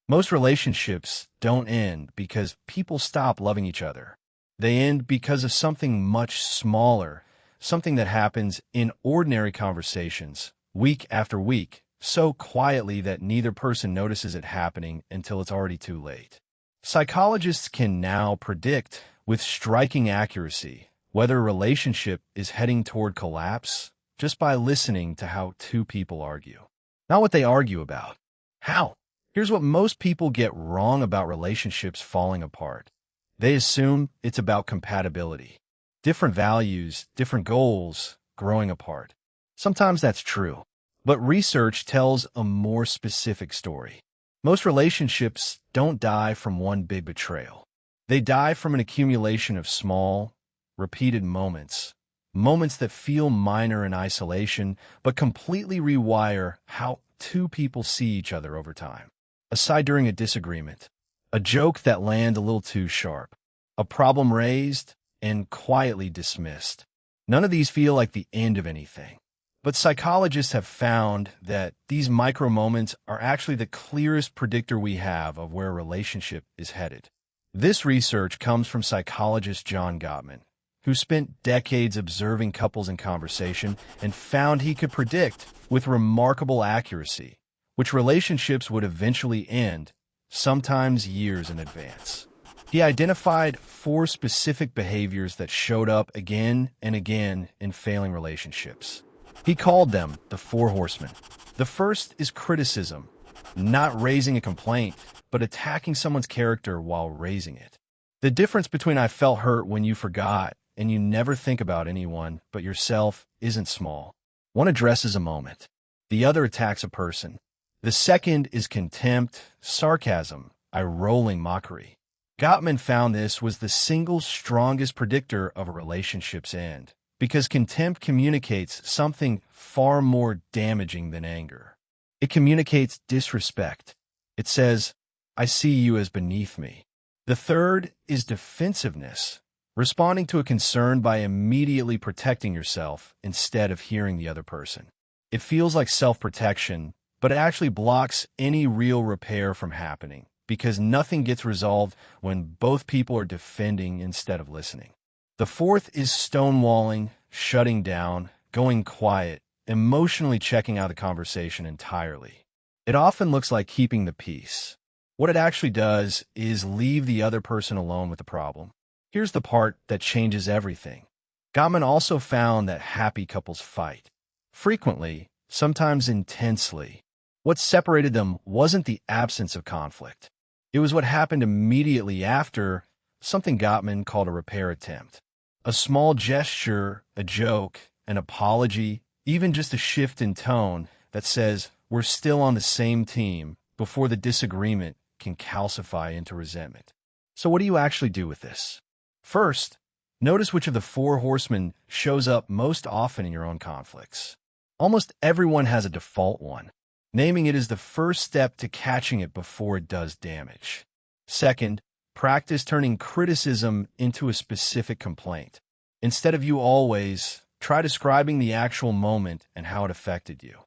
Most relationships don't end because people stop loving each other. They end because of something much smaller, something that happens in ordinary conversations, week after week, so quietly that neither person notices it happening until it's already too late. Psychologists can now predict with striking accuracy whether a relationship is heading toward collapse just by listening to how two people argue. Not what they argue about. How? Here's what most people get wrong about relationships falling apart. They assume it's about compatibility. Different values, different goals, growing apart. Sometimes that's true, but research tells a more specific story. Most relationships don't die from one big betrayal. They die from an accumulation of small, repeated moments that feel minor in isolation, but completely rewire how two people see each other over time. Aside during a disagreement, a joke that landed a little too sharp, a problem raised and quietly dismissed. None of these feel like the end of anything. But psychologists have found that these micro moments are actually the clearest predictor we have of where a relationship is headed. This research comes from psychologist John Gottman, who spent decades observing couples in conversation and found he could predict with remarkable accuracy which relationships would eventually end, sometimes years in advance. He identified 4 specific behaviors that showed up again and again in failing relationships. He called them the Four Horsemen. The first is criticism, not raising a complaint, but attacking someone's character while raising it. The difference between I felt hurt when you forgot and you never think about anyone but yourself isn't small. One addresses a moment. The other attacks a person. The second is contempt, sarcasm, eye-rolling mockery. Gottman found this was the single strongest predictor of a relationship's end, because contempt communicates something far more damaging than anger. It communicates disrespect. It says, I see you as beneath me. The third is defensiveness, responding to a concern by immediately protecting yourself instead of hearing the other person. It feels like self-protection, but it actually blocks any real repair from happening, because nothing gets resolved when both people are defending instead of listening. The fourth is stonewalling, shutting down, going quiet, emotionally checking out the conversation entirely. It often looks like keeping the peace. What it actually does is leave the other person alone with the problem. Here's the part that changes everything. Gottman also found that happy couples fight. Frequently, sometimes intensely. What separated them wasn't the absence of conflict. It was what happened immediately after, something Gottman called a repair attempt. A small gesture, a joke, an apology, even just a shift in tone that says we're still on the same team before the disagreement can calcify into resentment. So what do you actually do with this? First, notice which of the Four Horsemen shows up most often in your own conflicts. Almost everyone has a default one. Naming it is the first step to catching it before it does damage. Second, practice turning criticism into a specific complaint. Instead of you always, try describing the actual moment and how it affected you.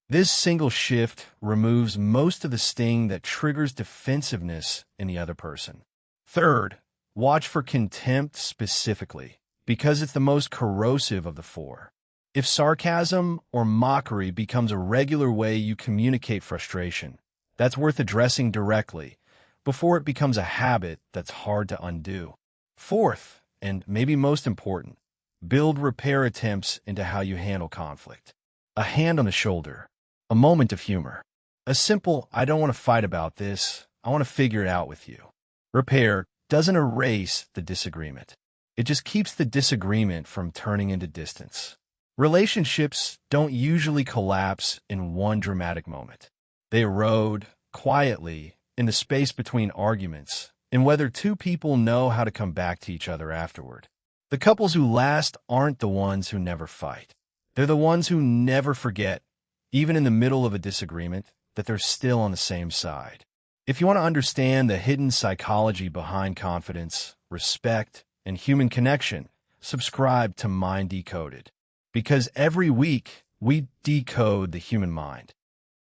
This single shift removes most of the sting that triggers defensiveness in the other person. Third, watch for contempt specifically, because it's the most corrosive of the 4. If sarcasm or mockery becomes a regular way you communicate frustration, that's worth addressing directly before it becomes a habit that's hard to undo. Fourth, and maybe most important, build repair attempts into how you handle conflict. A hand on the shoulder, a moment of humor, a simple, I don't want to fight about this, I want to figure it out with you. Repair doesn't erase the disagreement. It just keeps the disagreement from turning into distance. Relationships don't usually collapse in one dramatic moment. They erode quietly in the space between arguments and whether two people know how to come back to each other afterward. The couples who last aren't the ones who never fight. They're the ones who never forget, even in the middle of a disagreement, that they're still on the same side. If you want to understand the hidden psychology behind confidence, respect, and human connection, subscribe to Mind Decoded. Because every week, we decode the human mind.